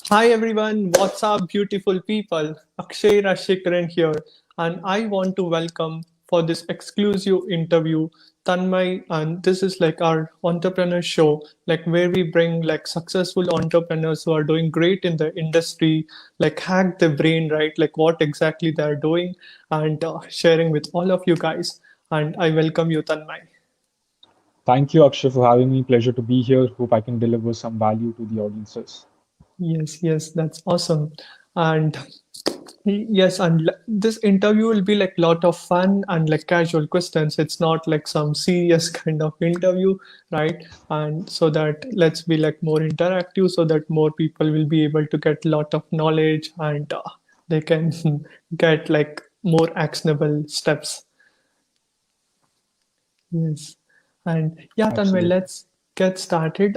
Hi everyone, what's up, beautiful people? Akshay Rajsheakaran here, and I want to welcome for this exclusive interview Tanmay, and this is like our entrepreneur show, like where we bring like successful entrepreneurs who are doing great in the industry, like hack the brain, right? Like what exactly they are doing, and sharing with all of you guys. And I welcome you, Tanmay. Thank you, Akshay, for having me. Pleasure to be here. Hope I can deliver some value to the audiences. Yes, that's awesome. And yes, and this interview will be like lot of fun and like casual questions. It's not like some serious kind of interview, right? And so that let's be like more interactive so that more people will be able to get lot of knowledge and they can get like more actionable steps. Yes. And yeah, Tanmay, Absolutely. let's get started.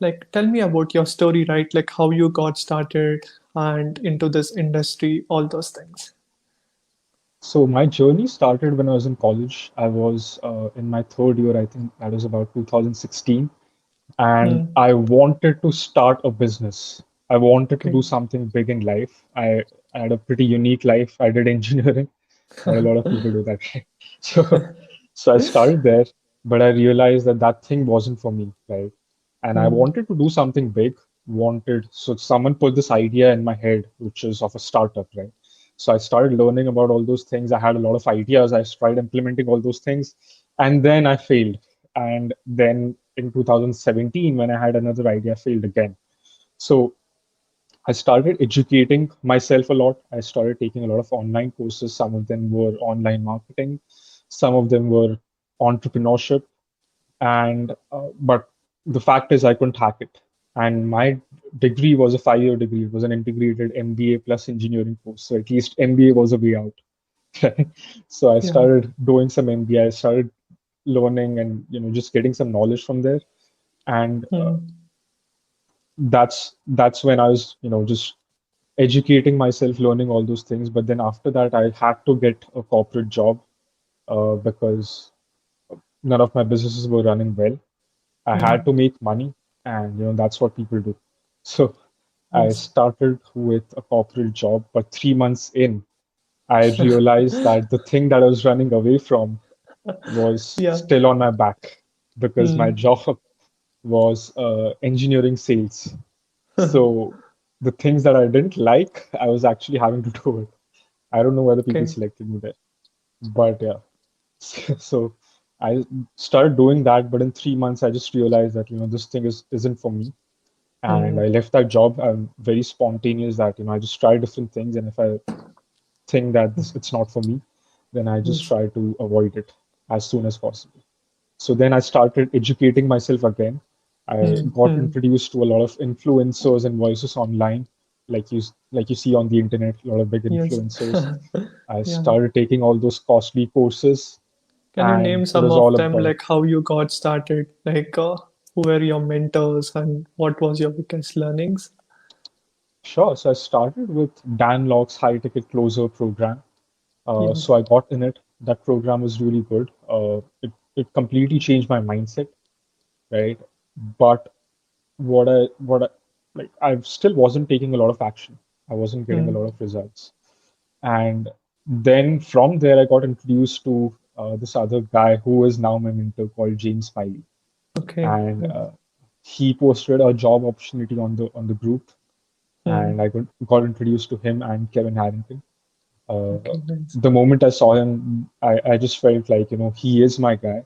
Like, tell me about your story, right? Like, how you got started and into this industry, all those things. So my journey started when I was in college. I was in my third year, I think that was about 2016, and Hmm. I wanted to start a business. I wanted to Okay. do something big in life. I had a pretty unique life. I did engineering. Not a lot of people do that. So, so I started there, but I realized that that thing wasn't for me, right? And I Hmm. wanted to do something big. So someone put this idea in my head, which is of a startup, right? So I started learning about all those things. I had a lot of ideas. I tried implementing all those things, and then I failed. And then in 2017, when I had another idea, I failed again. So I started educating myself a lot. I started taking a lot of online courses. Some of them were online marketing, some of them were entrepreneurship, and but the fact is I couldn't hack it. And my degree was a 5-year degree. It was an integrated MBA plus engineering course. So at least MBA was a way out. So I Yeah. started doing some MBA. I started learning and just getting some knowledge from there. And Hmm. that's when I was just educating myself, learning all those things. But then after that, I had to get a corporate job because none of my businesses were running well. I had Hmm. to make money, and that's what people do. So I Yes. started with a corporate job, but 3 months in, I realized that the thing that I was running away from was Yeah. still on my back because my Hmm. job was engineering sales. So the things that I didn't like, I was actually having to do it. I don't know whether people Okay. selected me there, but yeah. So I started doing that, but in 3 months, I just realized that this thing isn't for me, and I Hmm. left that job. I'm very spontaneous that I just try different things, and if I think that it's not for me, then I just Yes. try to avoid it as soon as possible. So then I started educating myself again. I Hmm. got Hmm. introduced to a lot of influencers and voices online, like you see on the internet, a lot of big Yes. influencers. I Yeah. started taking all those costly courses, Can you and name it some was of all them, about like how you got started, like who were your mentors and what was your biggest learnings? sure. So I started with Dan Lock's high ticket closer program. Yes. So I got in it. That program was really good. It completely changed my mindset, right? But what I like I still wasn't taking a lot of action. I wasn't getting a lot Hmm. of results. And then from there, I got introduced to this other guy who is now my mentor called James Smiley. Okay. And he posted a job opportunity on the group, and Hmm. got introduced to him and Kevin Harrington. Uh, Okay. Nice. the moment I saw him, I just felt like, he is my guy.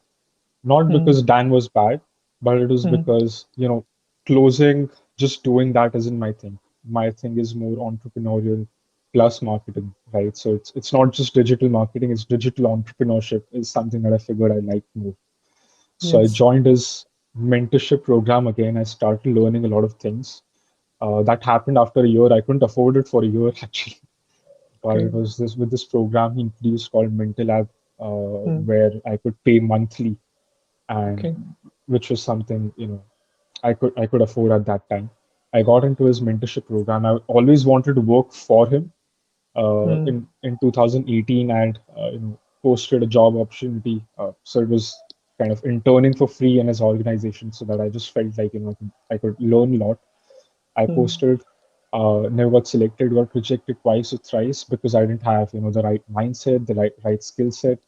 Not because Hmm. Dan was bad, but it was Hmm. because, closing, just doing that isn't my thing. My thing is more entrepreneurial plus marketing, right? So it's not just digital marketing, it's digital entrepreneurship is something that I figured I like more. So I Yes. joined his mentorship program again. I started learning a lot of things. That happened after a year. I couldn't afford it for a year actually, but Okay. it was this with this program he introduced called Mental App, Hmm. where I could pay monthly, and Okay. which was something I could afford at that time. I got into his mentorship program. I always wanted to work for him. Hmm. In 2018, I had posted a job opportunity, so it was kind of interning for free in his organization, so that I just felt like I could learn a lot. I Hmm. posted. Never got selected, got rejected twice or thrice because I didn't have, the right mindset, the right skill set,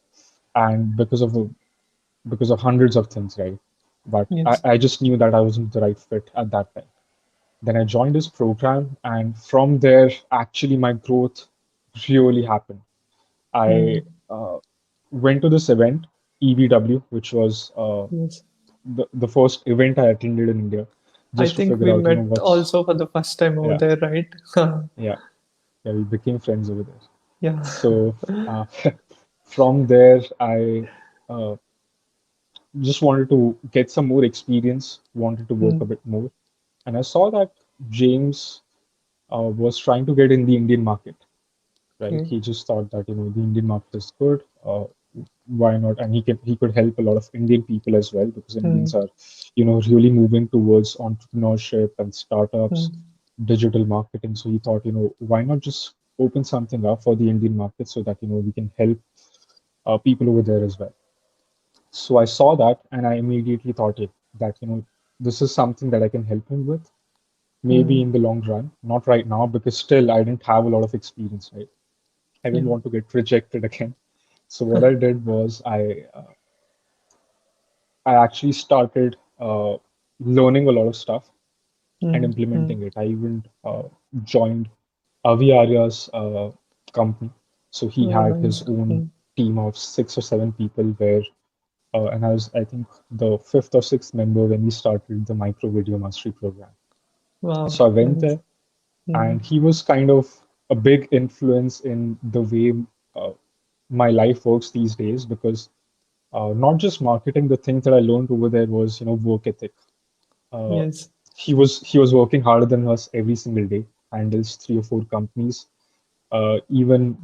and because of hundreds of things, right? But Yes. I just knew that I wasn't the right fit at that time. Then I joined this program, and from there, actually, my growth really happened. I Mm. went to this event, EBW, which was Yes. the first event I attended in India, I just to think figure we out, met what's, also for the first time over yeah, there, right? yeah, yeah, we became friends over there. Yeah. So uh, from there, I uh, just wanted to get some more experience, wanted to work a Mm. bit more. And I saw that James was trying to get in the Indian market, right? Okay. He just thought that, the Indian market is good. Why not? And he could help a lot of Indian people as well because Indians Mm. are, really moving towards entrepreneurship and startups, Mm. digital marketing. So he thought, why not just open something up for the Indian market so that, we can help people over there as well. So I saw that and I immediately thought that, this is something that I can help him with, maybe Mm. in the long run, not right now, because still I didn't have a lot of experience, right? I Yeah. didn't want to get rejected again. So what I did was I actually started learning a lot of stuff and Mm. Mm. implementing it. I even joined Avi Arya's company. So he Oh, had his nice. own Mm. team of 6 or 7 people where, and I was, I think, the fifth or sixth member when we started the micro video mastery program. So Wow. I went Nice. there, Mm. and he was kind of a big influence in the way uh, my life works these days because not just marketing, the thing that I learned over there was, work ethic. Uh, Yes. he was working harder than us every single day, handles 3 or 4 companies. Even,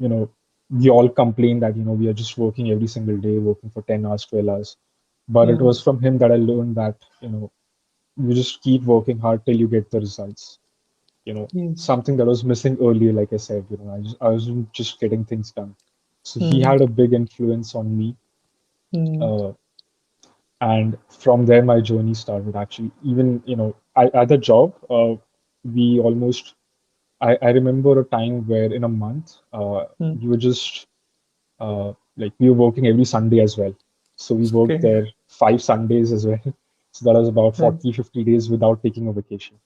we all complain that, we are just working every single day, working for 10 hours, 12 hours. But it Yeah. was from him that I learned that, you just keep working hard till you get the results. Yes. Something that was missing earlier, like I said, I wasn't just getting things done. So he Mm. had a big influence on me. Mm. Uh, and from there my journey started actually. Even, at the job, we almost I remember a time where in a month, Mm. you were just like we were working every Sunday as well. So we worked Okay. there 5 Sundays as well. So that was about Nice. 40, 50 days without taking a vacation.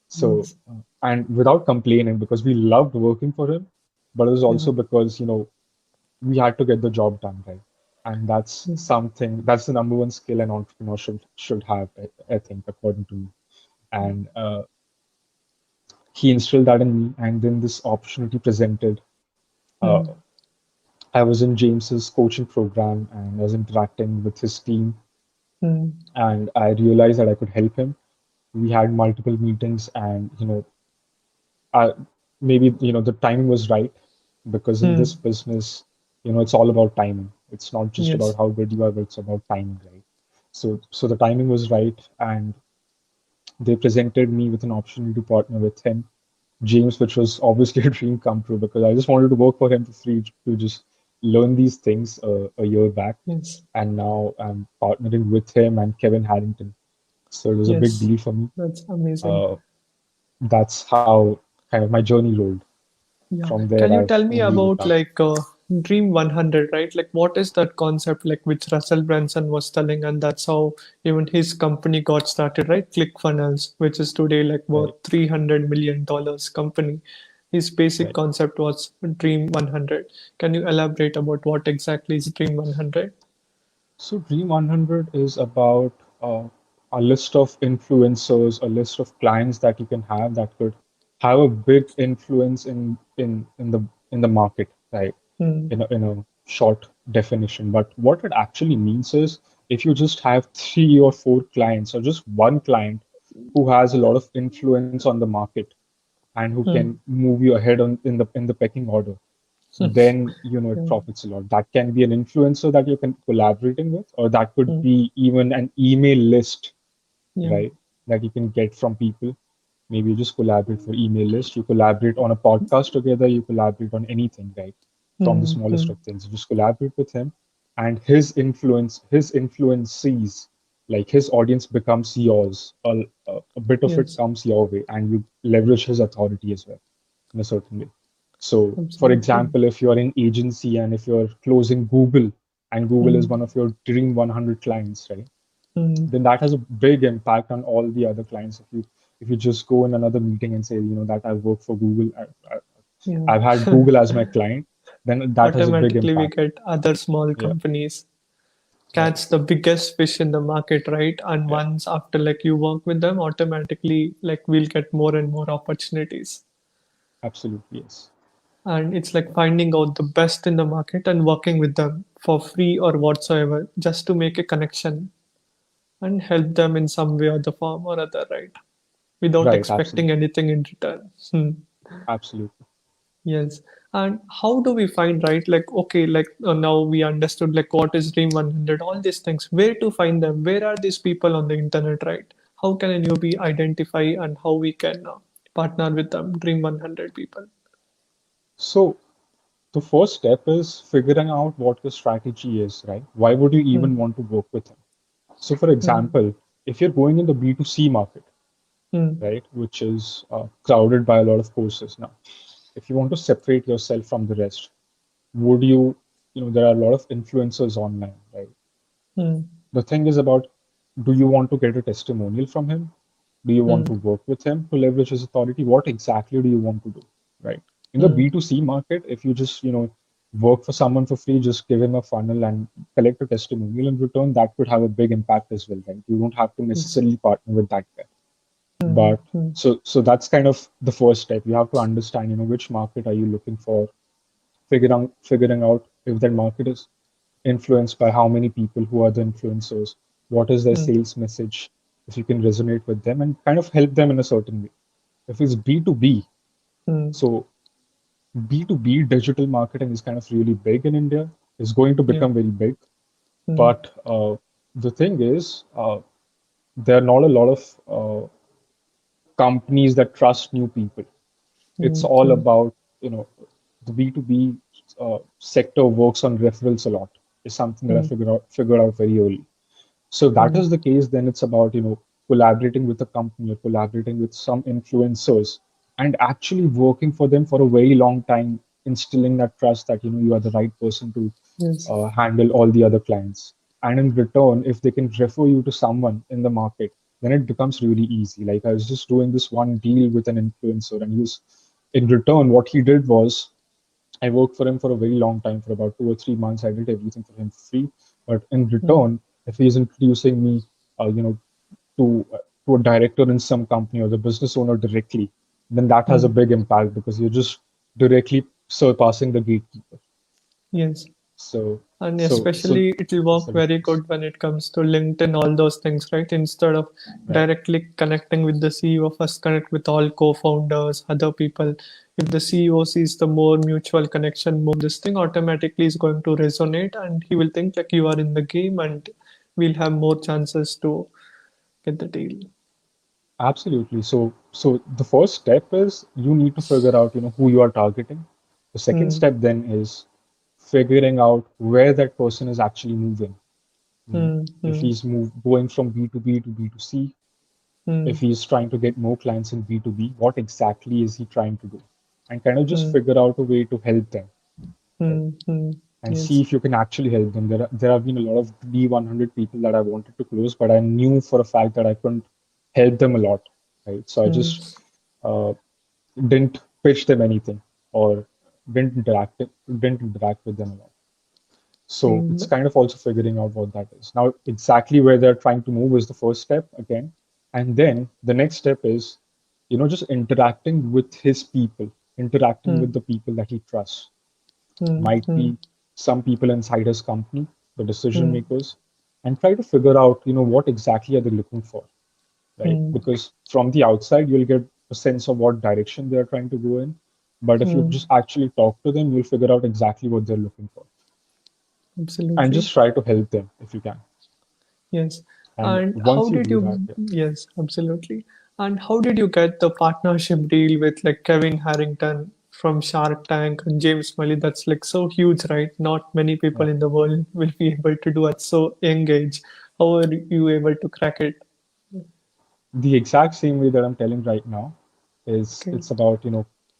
So, Nice. and without complaining because we loved working for him, but it was Yeah. also because, we had to get the job done, right? And that's Mm. something, that's the number one skill an entrepreneur should have, I think, according to me. And he instilled that in me, and then this opportunity presented. Uh, Mm. I was in James's coaching program and I was interacting with his team, Mm. and I realized that I could help him. We had multiple meetings, and I, maybe the timing was right because in this Mm. business, it's all about timing. It's not just about Yes. how good you are, but it's about timing, right? So the timing was right, and they presented me with an opportunity to partner with him, James, which was obviously a dream come true because I just wanted to work for him for free to just learn these things a year back, Yes. and now I'm partnering with him and Kevin Harrington. So it was a big Yes. deal for me. That's amazing. Uh, that's how kind of my journey rolled. Yeah. From there, Can you I've tell me only looked about up. like Dream 100, right? Like what is that concept like which Russell Branson was telling, and that's how even his company got started, right? ClickFunnels, which is today like worth Right, $300 million company. His basic right. concept was Dream 100. Can you elaborate about what exactly is Dream 100? So Dream 100 is about a list of influencers, a list of clients that you can have that could have a big influence in the market, right? Hmm. In a short definition. But what it actually means is if you just have 3 or 4 clients or just one client who has a lot of influence on the market and who Hmm. can move you ahead in the pecking order, then it Yeah. profits a lot. That can be an influencer that you can collaborating with, or that could Hmm. be even an email list, Yeah. right? That you can get from people. Maybe you just collaborate for email list. You collaborate on a podcast together. You collaborate on anything, right? From the Hmm. smallest Hmm. of things. You just collaborate with him, and his influencees. Like his audience becomes yours. A bit of it Yes, comes your way, and you leverage his authority as well in a certain way. So, for absolutely. example, if you're an agency and if you're closing Google, and Google is Mm, one of your dream 100 clients, right? mm, Then that has a big impact on all the other clients. If you just go in another meeting and say, that I work for Google, yeah. I've had Google as my client, then that has a big Automatically, we impact. get other small Yeah, companies right. catch the biggest fish in the market, right? And Yeah, once after like you work with them, automatically like we'll get more and more opportunities. absolutely, yes. And it's like finding out the best in the market and working with them for free or whatsoever, just to make a connection and help them in some way or the form or other, right? Without Right, expecting absolutely. anything in return. Hmm. Absolutely. Yes. And how do we find, right? Like, okay, like now we understood like what is Dream 100, all these things. Where to find them? Where are these people on the internet, right? How can a newbie identify and how we can partner with them, Dream 100 people? So the first step is figuring out what your strategy is, right? Why would you Hmm. even want to work with him? So, for Hmm. example, if you're going in the B2C market, Hmm. right, which is crowded by a lot of courses now, if you want to separate yourself from the rest, would there are a lot of influencers online, right? Hmm. The thing is about, do you want to get a testimonial from him? Do you want Hmm. to work with him to leverage his authority? What exactly do you want to do? Right. In the Hmm. B2C market, if you just, work for someone for free, just give him a funnel and collect a testimonial in return, that could have a big impact as well, right? You don't have to Yes. necessarily partner with that guy. Hmm. But Hmm. so that's kind of the first step. You have to understand, which market are you looking for, figuring out if that market is influenced by how many people, who are the influencers, what is their Hmm. sales message, if you can resonate with them and kind of help them in a certain way. If it's B2B, Hmm. so B2B digital marketing is kind of really big in India, is going to Yeah. become very big. Hmm. But the thing is, there are not a lot of companies that trust new people. It's Hmm. all Hmm. about, the B2B sector works on referrals a lot, is something that I Hmm. figured out very early. So that Hmm. is the case, then it's about, collaborating with a company or collaborating with some influencers and actually working for them for a very long time, instilling that trust that, you are the right person to Yes. handle all the other clients. And in return, if they can refer you to someone in the market, then it becomes really easy. Like I was just doing this one deal with an influencer, and in return, what he did was I worked for him for a very long time, for about 2 or 3 months. I did everything for him for free. But in Hmm. return, if he's introducing me, uh, you know, to a director in some company or the business owner directly, then that has Hmm. a big impact because you're just directly surpassing the gatekeeper. Yes. So, And so especially it will that's work the very difference, good when it comes to LinkedIn, all those things, right? Instead of right? directly connecting with the CEO, first connect with all co-founders, other people. If the CEO sees the more mutual connection, more this thing automatically is going to resonate and he will think like you are in the game and we'll have more chances to get the deal. Absolutely. So the first step is you need to figure out, who you are targeting. The second Hmm. step then is figuring out where that person is actually moving. Hmm. If Hmm. he's going from B2B to B2C, Hmm. if he's trying to get more clients in B2B, what exactly is he trying to do? And kind of just Hmm. figure out a way to help them, right? Hmm. Hmm. And see Yes. if you can actually help them. There have been a lot of D100 people that I wanted to close, but I knew for a fact that I couldn't help them a lot, right? So I Hmm. just uh, didn't pitch them anything or didn't interact with them a lot. So Hmm. it's kind of also figuring out what that is. Now, exactly where they're trying to move is the first step again. And then the next step is, just interacting with his people, interacting with Hmm. the people that he trusts. Hmm. Might Hmm. be some people inside his company, the decision Hmm. makers, and try to figure out, what exactly are they looking for, right? Hmm. Because from the outside, you'll get a sense of what direction they're trying to go in. But if you Hmm. just actually talk to them, you'll figure out exactly what they're looking for and Absolutely. just try to help them if you can. Yes. And And how once you did do that, you, yeah, yes, absolutely. And how did you get the partnership deal with like Kevin Harrington from Shark Tank and James Smiley? That's like so huge, right? Not many people yeah, in the world will be able to do at so young age. How are you able to crack it? The exact same way that I'm telling right now is Okay. it's about,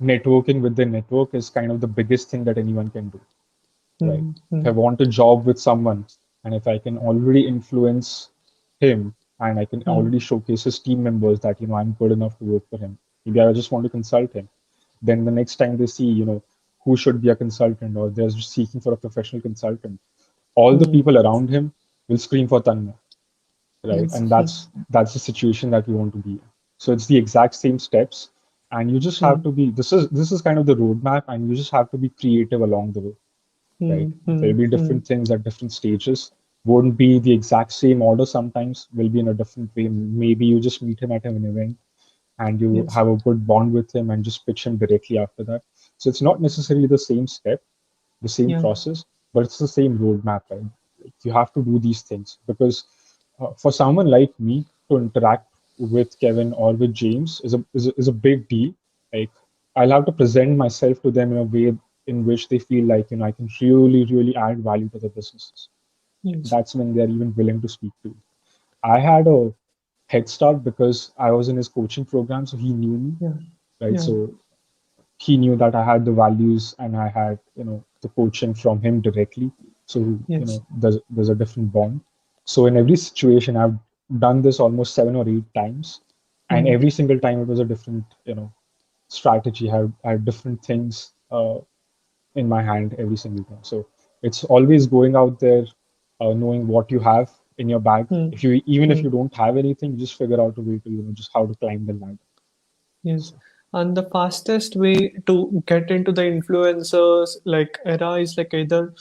networking with the network is kind of the biggest thing that anyone can do, right? Hmm. If I Hmm. want a job with someone and if I can already influence him and I can Hmm. already showcase his team members that, I'm good enough to work for him. Maybe I just want to consult him. Then the next time they see, who should be a consultant or they're just seeking for a professional consultant, all the Hmm. people around him will scream for Tanmay, right? Yes. And Hmm. that's the situation that we want to be in. So it's the exact same steps, and you just have Hmm. to be. This is kind of the roadmap, and you just have to be creative along the way, right? Hmm. Hmm. There'll be Hmm. different things at different stages. Won't be the exact same order sometimes, will be in a different way. Maybe you just meet him at an event and you Yes. have a good bond with him and just pitch him directly after that. So it's not necessarily the same step, the same Yeah. process, but it's the same roadmap, right? You have to do these things because for someone like me to interact with Kevin or with James is a big deal. Like I'll have to present myself to them in a way in which they feel like I can really add value to their businesses. Yes. That's when they're even willing to speak to you. I had a head start because I was in his coaching program, so he knew me, Yeah. right? Yeah. So he knew that I had the values and I had, the coaching from him directly. So, Yes. there's a different bond. So in every situation, I've done this almost 7 or 8 times, and Hmm. every single time it was a different, strategy. I had different things in my hand every single time. So it's always going out there, knowing what you have in your bag. Hmm. If you even if Hmm. you don't have anything, you just figure out a way to, just how to climb the ladder. Yes. So And the fastest way to get into the influencers like era is like either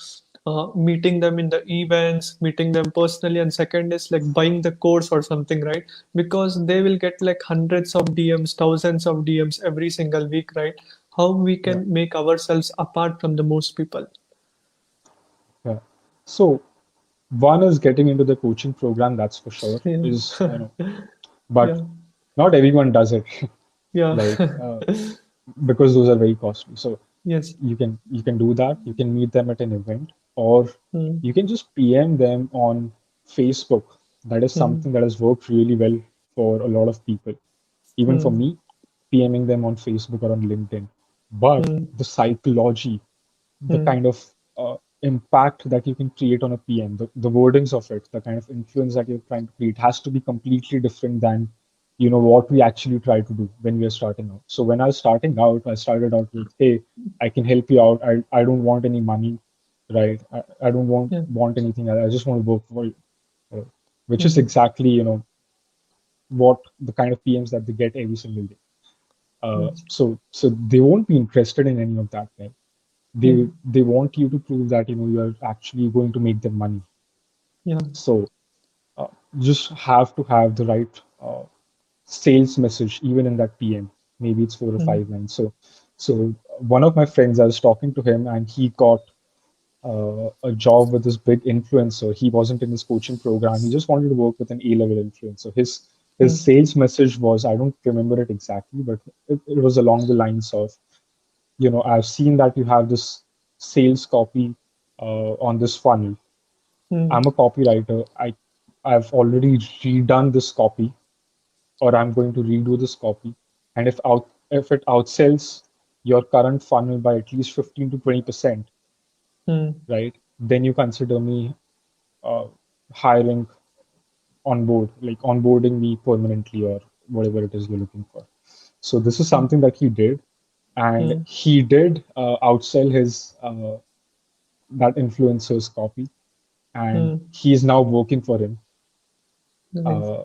meeting them in the events, meeting them personally, and second is like buying the course or something, right? Because they will get like hundreds of DMs, thousands of DMs every single week, right? How we yeah, can make ourselves apart from the most people. yeah. So one is getting into the coaching program, that's for sure. Yeah. Is but Yeah. not everyone does it, Yeah. like because those are very costly. So Yes. you can do that. You can meet them at an event, or Hmm. you can just PM them on Facebook. That is Hmm. something that has worked really well for a lot of people. Even for Hmm. me, PMing them on Facebook or on LinkedIn. But Hmm. the psychology, the Hmm. kind of impact that you can create on a PM, the wordings of it, the kind of influence that you're trying to create has to be completely different than, what we actually try to do when we are starting out. So when I was starting out, I started out with, hey, I can help you out. I don't want any money, right? I don't want Yeah. want anything. I just want to work for you, uh, which is Hmm. exactly, what the kind of PMs that they get every single day. Yes. So they won't be interested in any of that, right? Hmm. They want you to prove that you're actually going to make them money. Yeah. So you just have to have the right sales message even in that PM. Maybe it's 4 or 5 lines. So one of my friends, I was talking to him and he got a job with this big influencer. He wasn't in his coaching program. He just wanted to work with an A-level influencer. His Hmm. sales message was, I don't remember it exactly, but it was along the lines of, I've seen that you have this sales copy on this funnel. Hmm. I'm a copywriter. I've already redone this copy, or I'm going to redo this copy. And if it outsells your current funnel by at least 15 to 20%, Hmm. right? Then you consider me uh, hiring on board, like onboarding me permanently or whatever it is you're looking for. So this is Hmm. something that he did, and Hmm. he did outsell his that influencer's copy, and Hmm. he is now working for him. Nice. Uh,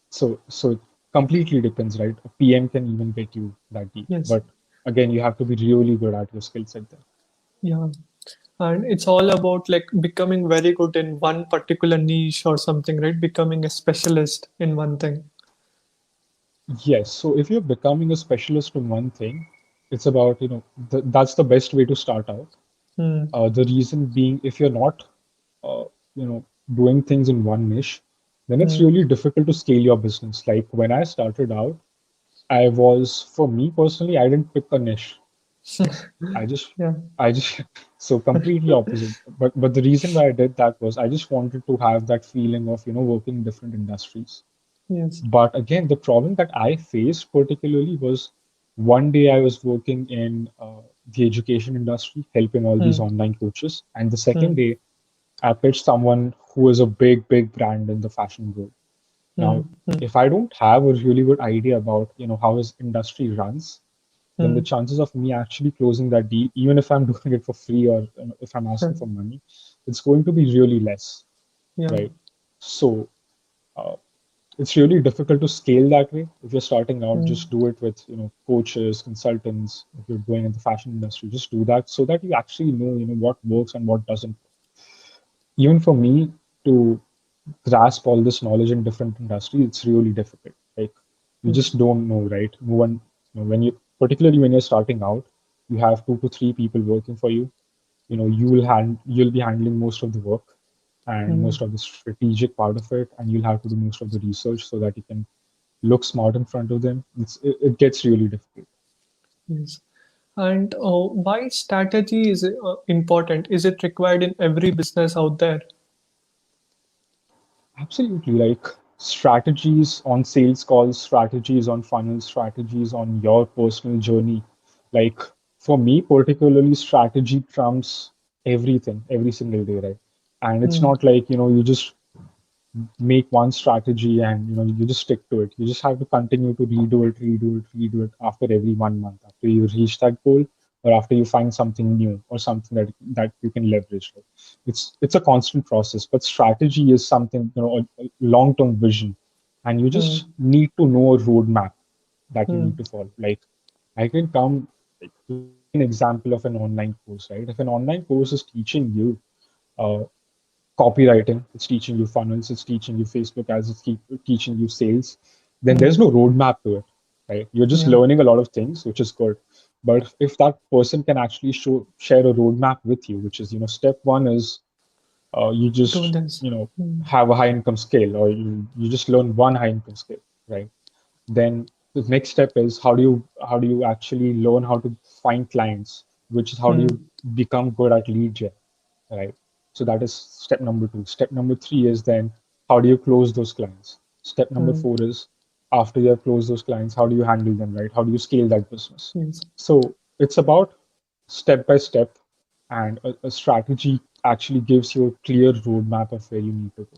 so it completely depends, right? A PM can even get you that deal, Yes. but again, you have to be really good at your skill set there. Yeah. And it's all about like becoming very good in one particular niche or something, right? Becoming a specialist in one thing. Yes, so if you're becoming a specialist in one thing, it's about, that's the best way to start out. Hmm. The reason being, if you're not, uh, doing things in one niche, then it's Hmm. really difficult to scale your business. Like when I started out, for me personally, I didn't pick a niche. I just, Yeah. I just, so completely opposite. But the reason why I did that was I just wanted to have that feeling of, working in different industries. Yes. But again, the problem that I faced particularly was one day I was working in the education industry, helping all these Hmm. online coaches. And the second Hmm. day, I pitched someone who is a big, big brand in the fashion world. Hmm. Now, if I don't have a really good idea about, how his industry runs, then the Hmm. chances of me actually closing that deal, even if I'm doing it for free or if I'm asking Hmm. for money, it's going to be really less, Yeah. right? So uh, it's really difficult to scale that way. If you're starting out, Hmm. just do it with coaches, consultants. If you're going in the fashion industry, just do that so that you actually know what works and what doesn't. Even for me to grasp all this knowledge in different industries, it's really difficult. Like you Yes. just don't know, right? No one, when you, particularly when you're starting out, you have 2 to 3 people working for you. You'll be handling most of the work and Hmm. most of the strategic part of it, and you'll have to do most of the research so that you can look smart in front of them. It gets really difficult. Yes. And why strategy is important? Is it required in every business out there? Absolutely, like strategies on sales calls, strategies on funnels, strategies on your personal journey. Like for me, particularly, strategy trumps everything every single day, right? And it's Hmm. not like, you just make one strategy and you just stick to it. You just have to continue to redo it after every 1 month, after you reach that goal or after you find something new or something that you can leverage. Right? It's a constant process, but strategy is something, a long-term vision, and you just Hmm. need to know a roadmap that you need Hmm. to follow. Like I can come, like, let's take an example of an online course, right? If an online course is teaching you uh, copywriting, it's teaching you funnels, it's teaching you Facebook ads, it's teaching you sales, then there's Hmm. no roadmap to it, right? You're just Yeah. learning a lot of things, which is good. But if that person can actually share a roadmap with you, which is, step one is you Do just, this. Hmm. have a high income scale, or you just learn one high income scale, right? Then the next step is how do you actually learn how to find clients, which is how do you Hmm. become good at lead gen, right? So that is step number two. Step number three is then how do you close those clients? Step number Hmm. four is after you have closed those clients, how do you handle them, right? How do you scale that business? Yes. So it's about step by step, and a strategy actually gives you a clear roadmap of where you need to go,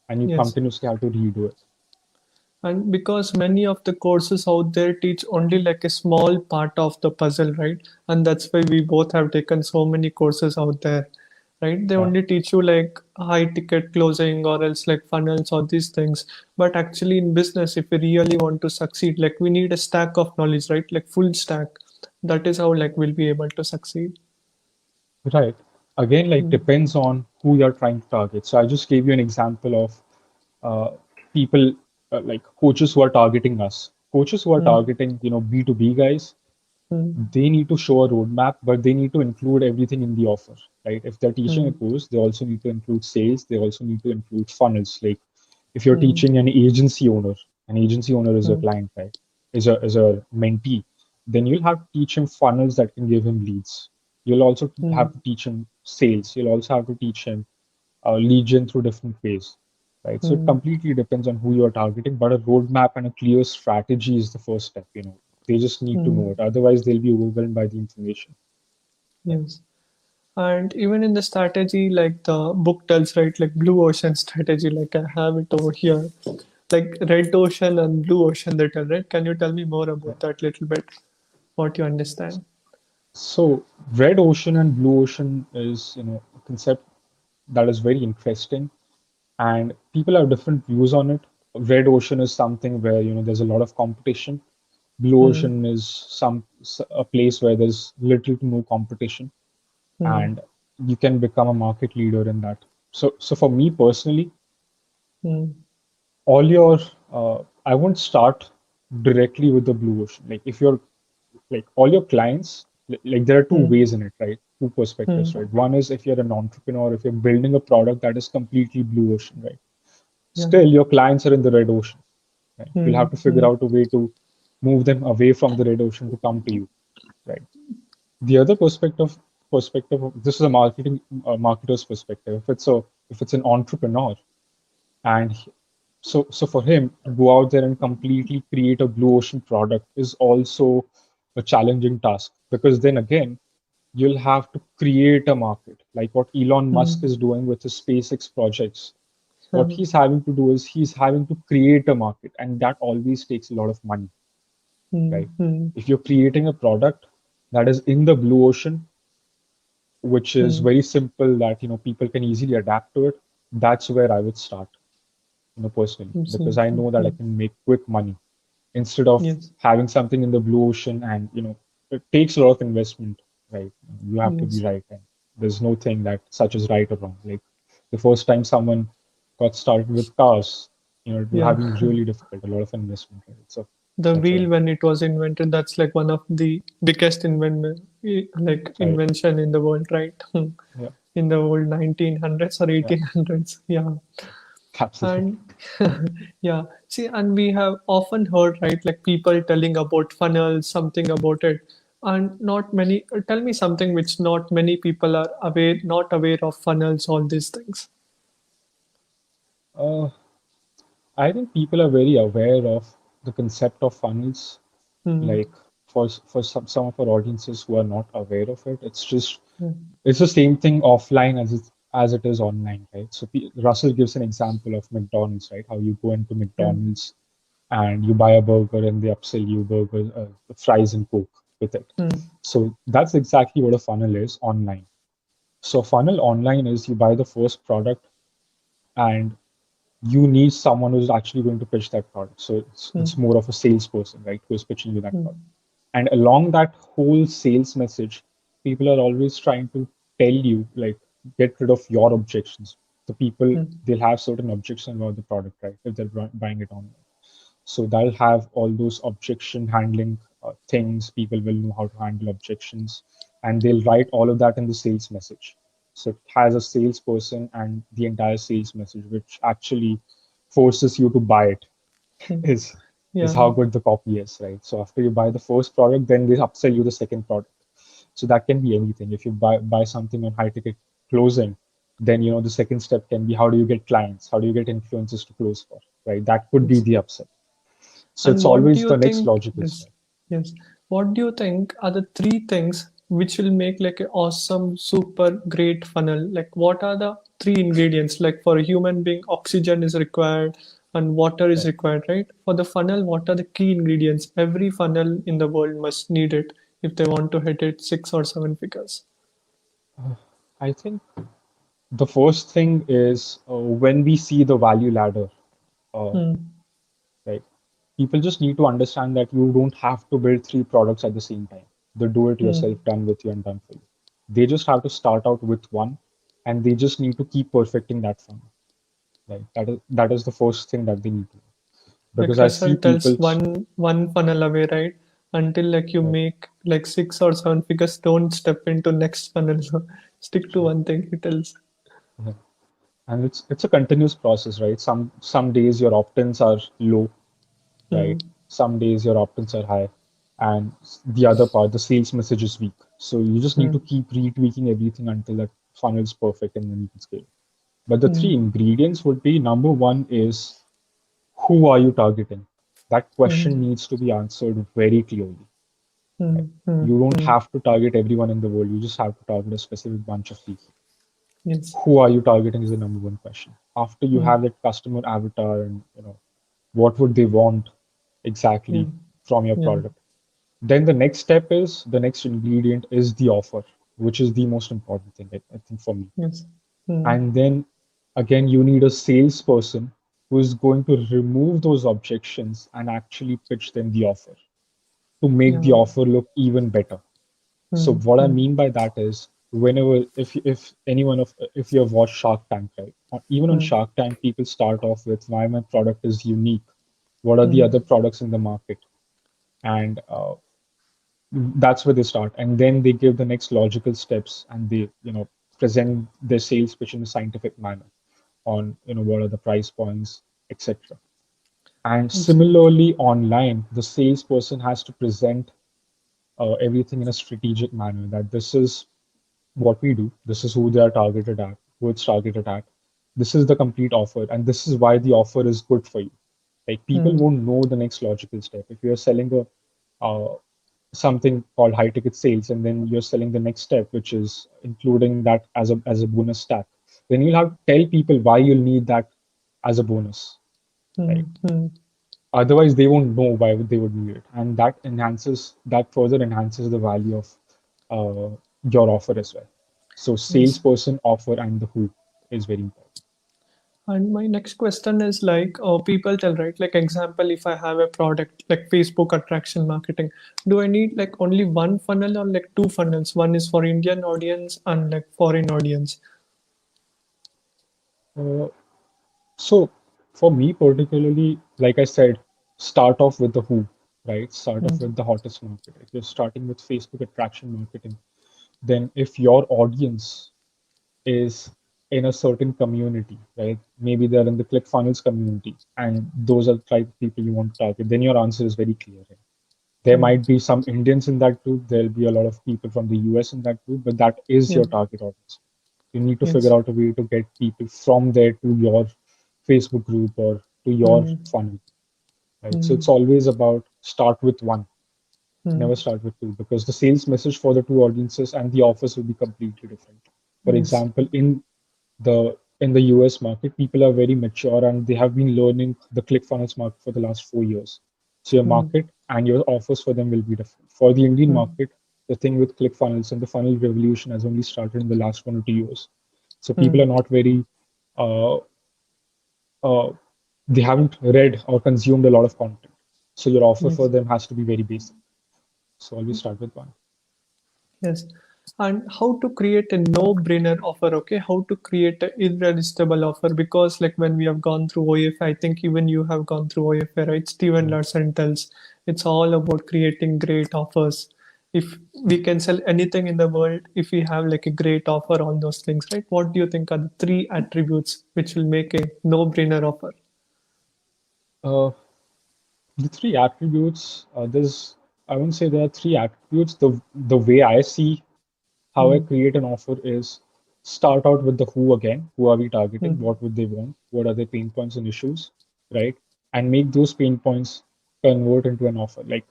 and you Yes. continuously have to redo it. And because many of the courses out there teach only like a small part of the puzzle, right? And that's why we both have taken so many courses out there, right? They Yeah. only teach you like high ticket closing or else like funnels or these things. But actually, in business, if we really want to succeed, like we need a stack of knowledge, right? Like full stack. That is how like we'll be able to succeed. Right. Again, like Mm, depends on who you're trying to target. So I just gave you an example of people like coaches who are targeting us. Coaches who are mm, targeting, B2B guys, mm, they need to show a roadmap, but they need to include everything in the offer, right? If they're teaching a mm, course, they also need to include sales. They also need to include funnels. Like if you're mm, teaching an agency owner is a mm, client, right? Is a mentee, then you'll have to teach him funnels that can give him leads. You'll also mm, have to teach him sales. You'll also have to teach him lead gen through different ways, right? So it mm, completely depends on who you're targeting, but a roadmap and a clear strategy is the first step. They just need to know mm. it. Otherwise, they'll be overwhelmed by the information. Yes. And even in the strategy, like the book tells, right, like blue ocean strategy, like I have it over here, like red ocean and blue ocean, they tell, right? Can you tell me more Yeah. about that little bit? What you understand? So red ocean and blue ocean is, a concept that is very interesting, and people have different views on it. Red ocean is something where, there's a lot of competition. Blue Hmm. ocean is a place where there's little to no competition, Hmm. and you can become a market leader in that. So for me personally, Hmm. all your I won't start directly with the blue ocean. Like if you're like all your clients, like there are two Hmm. ways in it, right? Two perspectives, Hmm. right? One is if you're an entrepreneur, if you're building a product that is completely blue ocean, right? Yeah. Still, your clients are in the red ocean, right? You'll Hmm. have to figure Hmm. out a way to move them away from the red ocean to come to you, right? The other perspective of, this is a marketer's perspective. If it's an entrepreneur, and so for him to go out there and completely create a blue ocean product is also a challenging task, because then again you'll have to create a market like what Elon Musk is mm, doing with his SpaceX projects. What mm, he's having to do is he's having to create a market, and that always takes a lot of money, mm, right? mm, If you're creating a product that is in the blue ocean, which is mm. very simple, that people can easily adapt to it, that's where I would start, personally, because I Absolutely. know that I Mm. can make quick money instead of Yes, having something in the blue ocean. And it takes a lot of investment, right? You have to be yes, right, and there's no thing that such as right or wrong. Like the first time someone got started with cars, it would yeah. have been really difficult, a lot of investment, right? So The that's what I wheel think. when it was invented, that's like one of the biggest Right. invention in the world, right? Yeah. In the old 1900s or Yeah. 1800s. Yeah. Absolutely. And yeah, see, and we have often heard, right, like people telling about funnels, something about it, and not many. Tell me something which not many people are aware, not aware of funnels, all these things. uh, I think people are very aware of the concept of funnels. Hmm. Like for some of our audiences who are not aware of it, Hmm. it's the same thing offline as it is online, right? So Russell gives an example of McDonald's, right? How you go into Yeah. McDonald's and you buy a burger and they upsell you burger, fries and Coke with it. Hmm. So that's exactly what a funnel is online. So funnel online is you buy the first product, and you need someone who's actually going to pitch that product. So it's Hmm. more of a salesperson, right, who's pitching you that product. Hmm. And along that whole sales message, people are always trying to tell you, like, get rid of your objections. The people, Hmm. they'll have certain objections about the product, right, if they're buying it online. So that'll have all those objection handling things. People will know how to handle objections, and they'll write all of that in the sales message. So it has a salesperson and the entire sales message, which actually forces you to buy it. Hmm. Is is Yeah. how good the copy is, right? So after you buy the first product, then they upsell you the second product. So that can be anything. If you buy something on high ticket closing, then the second step can be, how do you get clients? How do you get influencers to close for, right? That could be Yes. the upsell. So And it's what do always you the next think? logical Yes, step. yes. What do you think are the three things which will make like an awesome, super great funnel? Like, what are the three ingredients? Like for a human being, oxygen is required and water is Right. required, right? For the funnel, what are the key ingredients? Every funnel in the world must need it if they want to hit it 6 or 7 figures. I think the first thing is, when we see the value ladder, uh, Hmm. right? People just need to understand that you don't have to build three products at the same time. The do it yourself, Hmm. done with you and done for you. They just have to start out with one, and they just need to keep perfecting that funnel. Right. That is the first thing that they need to do. Like Because I see Russell tells people. one funnel away, right? Until like you Right, make like 6 or 7 figures, don't step into next funnel. Stick to right, one thing, he tells. right. And it's a continuous process, right? Some days your opt-ins are low, Hmm. right? Some days your opt-ins are high, and the other part, the sales message is weak. So you just need to Hmm. keep retweaking everything until that funnel is perfect, and then you can scale. But the three Hmm. ingredients would be, number one is, who are you targeting? That question Hmm. needs to be answered very clearly. Hmm. Right? Hmm. You don't Hmm. have to target everyone in the world. You just have to target a specific bunch of people. Yes. Who are you targeting is the number one question. After you Hmm. have that customer avatar, and what would they want Yeah. exactly from your Yeah. product, then the next ingredient is the offer, which is the most important thing, I think, for me. Yes. Hmm. And then again, you need a salesperson who is going to remove those objections and actually pitch them the offer to make the Yeah. offer look even better. So Hmm. what I Hmm. mean by that is, whenever, if anyone of if you have watched Shark Tank, right? Or even on Hmm. Shark Tank, people start off with, why my product is unique. What are the Hmm. other products in the market? And that's where they start, and then they give the next logical steps, and they present their sales pitch in a scientific manner on what are the price points, etc. And Absolutely. similarly online, the salesperson has to present everything in a strategic manner, that this is what we do, this is who they are targeted at, who it's targeted at, this is the complete offer, and this is why the offer is good for you. Like people Hmm. won't know the next logical step. If you're selling a something called high ticket sales, and then you're selling the next step, which is including that as a bonus stack, then you'll have to tell people why you'll need that as a bonus, Hmm. right? Hmm. Otherwise, they won't know why they would need it, and that further enhances the value of your offer as well. So, Yes. salesperson, offer, and the who is very important. And my next question is like, people tell, right? Like, example, if I have a product like Facebook attraction marketing, do I need like only one funnel or like two funnels? One is for Indian audience and like foreign audience. Uh, so, for me particularly, like I said, start off with the who, right? Start off Hmm. with the hottest market. If you're starting with Facebook attraction marketing, then if your audience is in a certain community, right? Maybe they're in the ClickFunnels community, and those are the type of people you want to target. Then your answer is very clear. Right? There Hmm. might be some Indians in that group. There'll be a lot of people from the US in that group, but that is your Hmm. target audience. You need to figure Yes. out a way to get people from there to your Facebook group or to your Hmm. funnel, right? So Hmm. it's always about start with one, Hmm. never start with two, because the sales message for the two audiences and the offers will be completely different. For Yes. example, in the US market, people are very mature and they have been learning the ClickFunnels market for the last 4 years. So your Hmm. market and your offers for them will be different. For the Indian Hmm. market, the thing with ClickFunnels and the funnel revolution has only started in the last 1 or 2 years. So people Hmm. are not very uh, uh, they haven't read or consumed a lot of content. So your offer for Yes. them has to be very basic. So always start with one. Yes. And how to create a no-brainer offer, okay? How to create an irresistible offer, because like when we have gone through OFA, I think even you have gone through OFA, right? Steven Yeah. Larson tells it's all about creating great offers. If we can sell anything in the world, if we have like a great offer on those things, right? What do you think are the three attributes which will make a no-brainer offer? Uh, the three attributes, I won't say there are three attributes. The way I see how I Hmm. create an offer is start out with the who again. Who are we targeting? Hmm. What would they want? What are their pain points and issues, right? And make those pain points convert into an offer. Like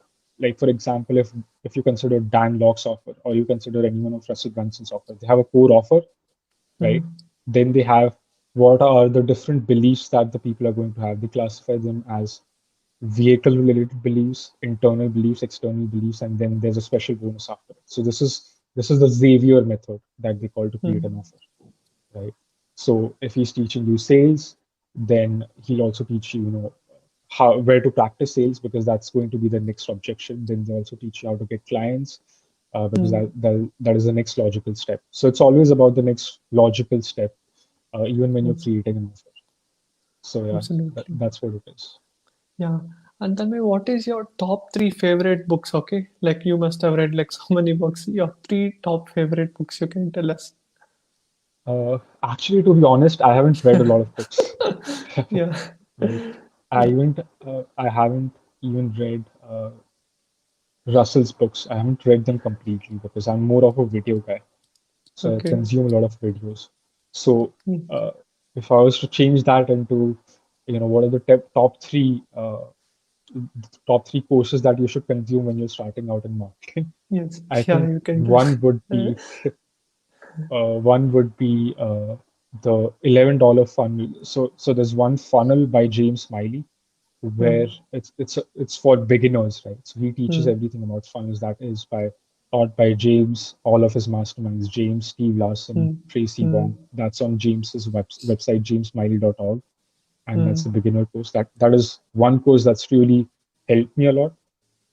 for example, if you consider Dan Locke's offer or you consider anyone of Russell Brunson's offer, they have a core offer, right? Hmm. Then they have what are the different beliefs that the people are going to have. They classify them as vehicle related beliefs, internal beliefs, external beliefs, and then there's a special bonus after it. So this is the Xavier method that they call to create an Hmm. offer, right? So if he's teaching you sales, then he'll also teach you, how where to practice sales because that's going to be the next objection. Then they also teach you how to get clients because Hmm. that is the next logical step. So it's always about the next logical step, even when you're Yes. creating an offer. So yeah, Absolutely. that's what it is. Yeah. And tell me, what is your top three favorite books? Okay. Like you must have read like so many books. Your three top favorite books you can tell us. Actually, to be honest, I haven't read a lot of books. Yeah. Right. I haven't even read Russell's books. I haven't read them completely because I'm more of a video guy. So I Okay. consume a lot of videos. So Mm. uh, if I was to change that into, what are the top three courses that you should consume when you're starting out in marketing? Yes. I Yeah, think you can do. one would be the $11 funnel. So there's one funnel by James Smiley where Mm. it's for beginners, right? So he teaches Mm. everything about funnels. That is taught by James, all of his masterminds, James, Steve Larson, Mm. Tracy Wong. Mm. That's on James's website, jamesmiley.org, and that's the Mm. beginner course. That is one course that's really helped me a lot.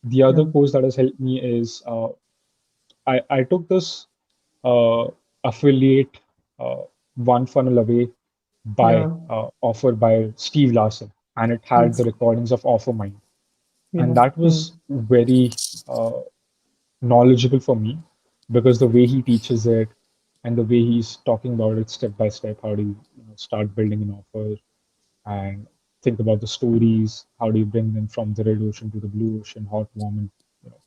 The other Yeah. course that has helped me is I took this affiliate uh, one funnel away by Yeah. offered by Steve Larson, and it had the Yes. recordings of Offermind, and Yeah. that Mm. was very knowledgeable for me because the way he teaches it and the way he's talking about it step by step, how do you start building an offer and think about the stories, how do you bring them from the red ocean to the blue ocean, hot, warm, and you know,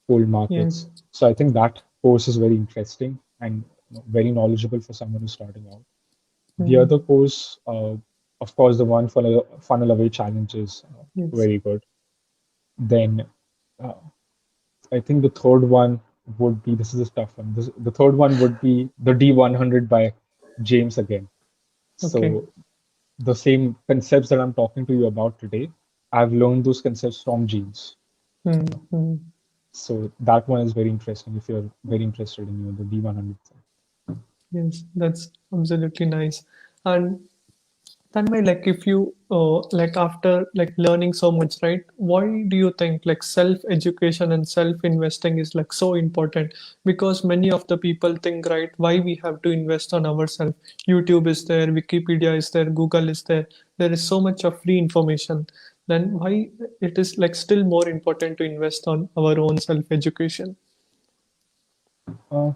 cold Yes. markets. So I think that course is very interesting and very knowledgeable for someone who's starting out. The Mm. other course, of course, the one funnel away challenge is Yes. very good. Then uh, I think the third one would be, this is a tough one. The third one would be the D100 by James again. Okay. So the same concepts that I'm talking to you about today, I've learned those concepts from James. Mm. Mm. So that one is very interesting if you're very interested in the D100 thing. Yes, that's absolutely nice. And Tanmay, like if you like after like learning so much, right? Why do you think like self-education and self-investing is like so important? Because many of the people think, right, why we have to invest on ourselves? YouTube is there, Wikipedia is there, Google is there. There is so much of free information. Then why it is like still more important to invest on our own self-education? Uh,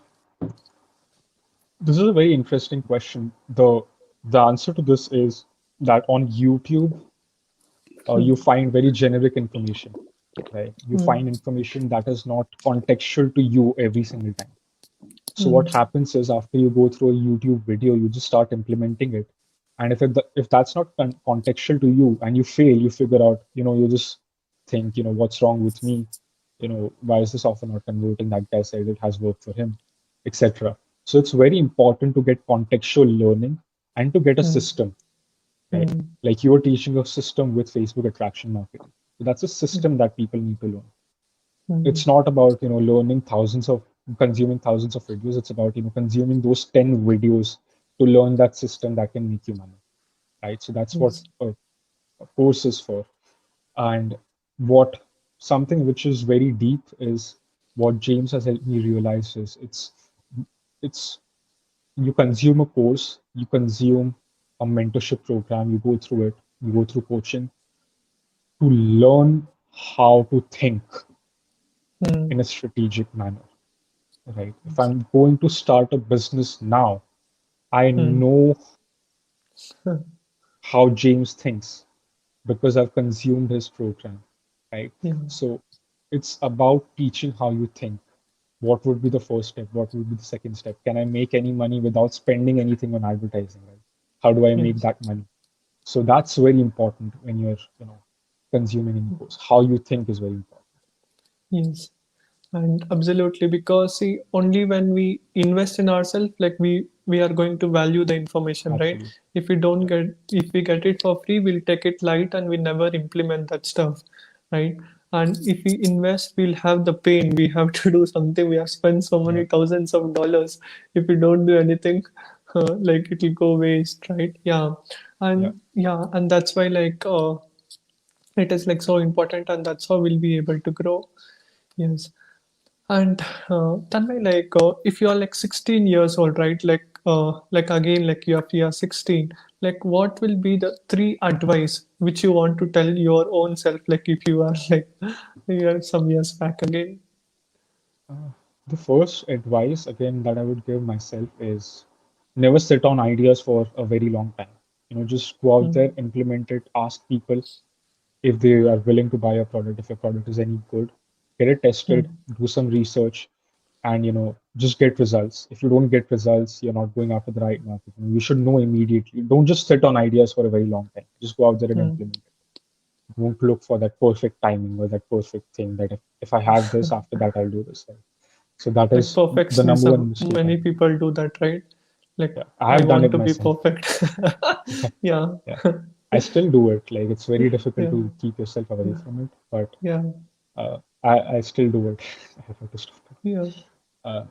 this is a very interesting question. The answer to this is that on YouTube, you find very generic information, right? You Mm, find information that is not contextual to you every single time. So what mm, happens is after you go through a YouTube video, you just start implementing it. And if that's not contextual to you and you fail, you figure out, you just think, what's wrong with me? Why is this offer not converting? That guy said it has worked for him, etc. So it's very important to get contextual learning and to get a mm, system, right? mm, Like you are teaching a system with Facebook attraction marketing. So that's a mm, system that people need to learn. mm, It's not about learning consuming thousands of videos. It's about consuming those 10 videos to learn that system that can make you money, right? So that's what yes. a course is for. And what something which is very deep is what James has helped me realize is it's you consume a course, you consume a mentorship program, you go through it, you go through coaching to learn how to think Mm, in a strategic manner, right? If I'm going to start a business now, I mm, know how James thinks because I've consumed his program, right? yeah. So it's about teaching how you think. What would be the first step? What would be the second step? Can I make any money without spending anything on advertising, right? How do I make Yes. that money? So that's very important when you're, consuming any course. How you think is very important. Yes. And absolutely, because see, only when we invest in ourselves, like we are going to value the information, right? Absolutely. Yeah. If we get it for free, we'll take it light and we never implement that stuff, right? And if we invest, we'll have the pain. We have to do something. We have spent so Yeah. many thousands of dollars. If we don't do anything, like it will go waste, right? Yeah, Yeah. and that's why it is like so important, and that's how we'll be able to grow. Yes. And Tanmay, if you are like 16 years old, right? Like again, like you are 16. Like, what will be the three advice which you want to tell your own self? Like, if you are like you are some years back again. Uh, the first advice, again, that I would give myself is never sit on ideas for a very long time. Just go out there, Mm, implement it, ask people if they are willing to buy your product, if your product is any good, get it tested, mm, do some research, and just get results. If you don't get results, you're not going after the right market. You should know immediately. Don't just sit on ideas for a very long time. Just go out there and mm. implement it. Don't look for that perfect timing or that perfect thing that if I have this, after that I'll do this. Right? So that Like is the number one perfectionism. mistake I Many made. people do that, right? Like, Yeah, I I have done want it to be myself. perfect. Yeah, Yeah, I still do it. Like it's very difficult yeah, to keep yourself away from it, but yeah, I still do it. I have to stop it. yeah. Uh,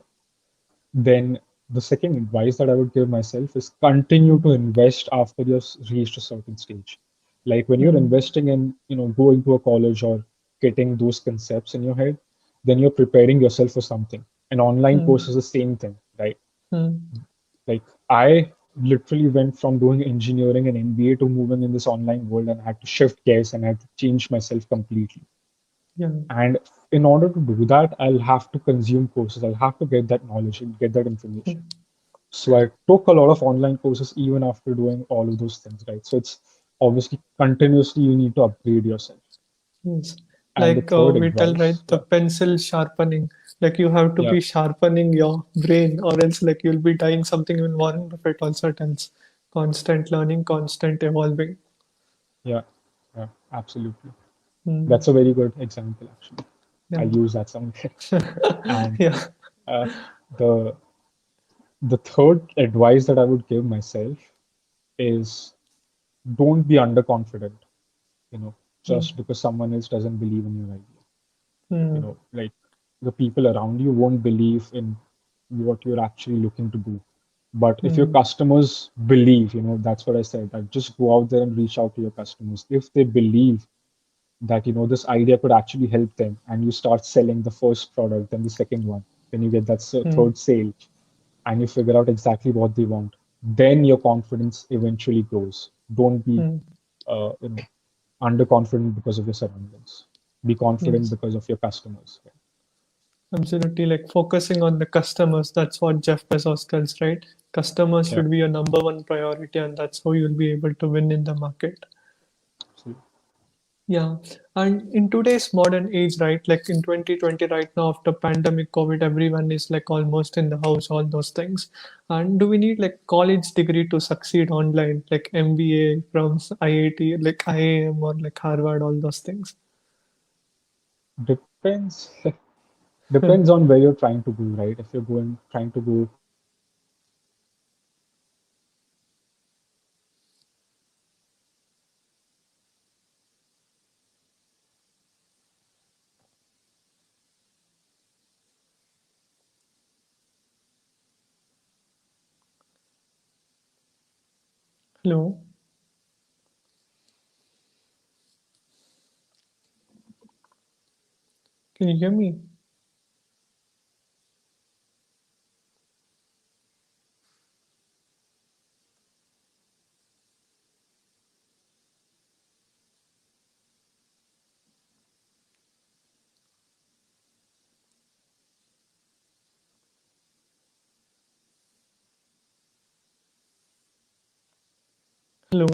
then the second advice that I would give myself is continue to Mm, invest after you've reached a certain stage. Like when you're mm, investing in, going to a college or getting those concepts in your head, then you're preparing yourself for something. An online course mm, is the same thing, right? mm. Like I literally went from doing engineering and MBA to moving in this online world and I had to shift gears and I had to change myself completely. Yeah. And in order to do that, I'll have to consume courses. I'll have to get that knowledge and get that information. Mm. So I took a lot of online courses even after doing all of those things, right? So it's obviously continuously you need to upgrade yourself. Yes. And the Like third we tell, right, advice, the yeah, pencil sharpening. Like you have to yeah, be sharpening your brain, or else like you'll be dying. Something even Warren Buffett also tells: constant learning, constant evolving. yeah, yeah, absolutely. Mm, That's a very good example, actually. I yeah, use that somewhere. And yeah. uh, the the third advice that I would give myself is don't be underconfident, you know, Mm, just because someone else doesn't believe in your idea. You mm, know, like the people around you won't believe in what you're actually looking to do. But if your mm, customers believe, that's what I said, that just go out there and reach out to your customers. If they believe that, this idea could actually help them, and you start selling the first product, then the second one, then you get that mm, third sale, and you figure out exactly what they want, then your confidence eventually grows. Don't be, mm. uh, you know, underconfident because of your surroundings. Be confident Yes. because of your customers. Absolutely, like focusing on the customers. That's what Jeff Bezos tells, right? Customers Yeah. should be your number one priority, and that's how you'll be able to win in the market. So, Yeah, and in today's modern age, right, like in 2020, right now after pandemic, COVID, everyone is like almost in the house, all those things. And do we need like college degree to succeed online, like MBA from IIT, like IIM or like Harvard, all those things? depends. Depends on where you're trying to go, right? If you're trying to go Hello, can you hear me? Hello.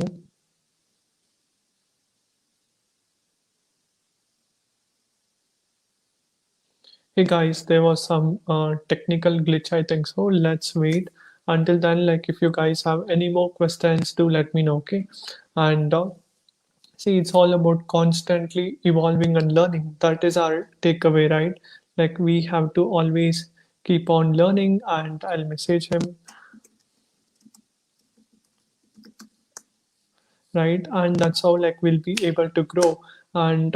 Hey guys, there was some technical glitch, I think so. Let's wait until then. Like, if you guys have any more questions, do let me know, okay? And see, it's all about constantly evolving and learning. That is our takeaway, right? Like, we have to always keep on learning, and I'll message him, right? And that's how like we'll be able to grow. And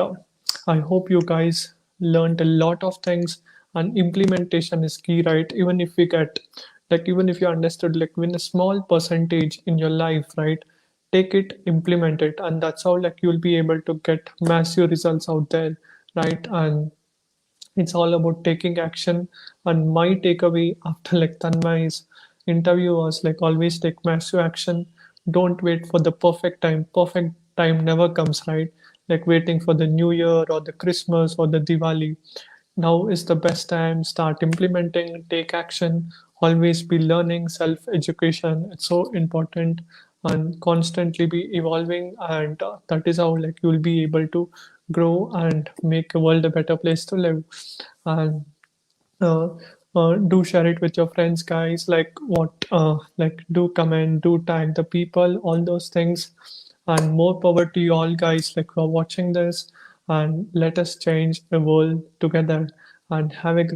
I hope you guys learned a lot of things, and implementation is key, right? Even if we get like, even if you understood like win a small percentage in your life, right, take it, implement it, and that's how like you'll be able to get massive results out there, right? And it's all about taking action. And my takeaway after like Tanmai's interview was like, always take massive action. Don't wait for the perfect time. Perfect time never comes, right? Like waiting for the new year or the Christmas or the Diwali. Now is the best time. Start implementing, take action, always be learning, self education. It's so important, and constantly be evolving. And that is how like you'll be able to grow and make a world a better place to live. And uh, do share it with your friends, guys. Like what like do comment, do tag the people, all those things. And more power to you all, guys, like who are watching this. And let us change the world together. And have a great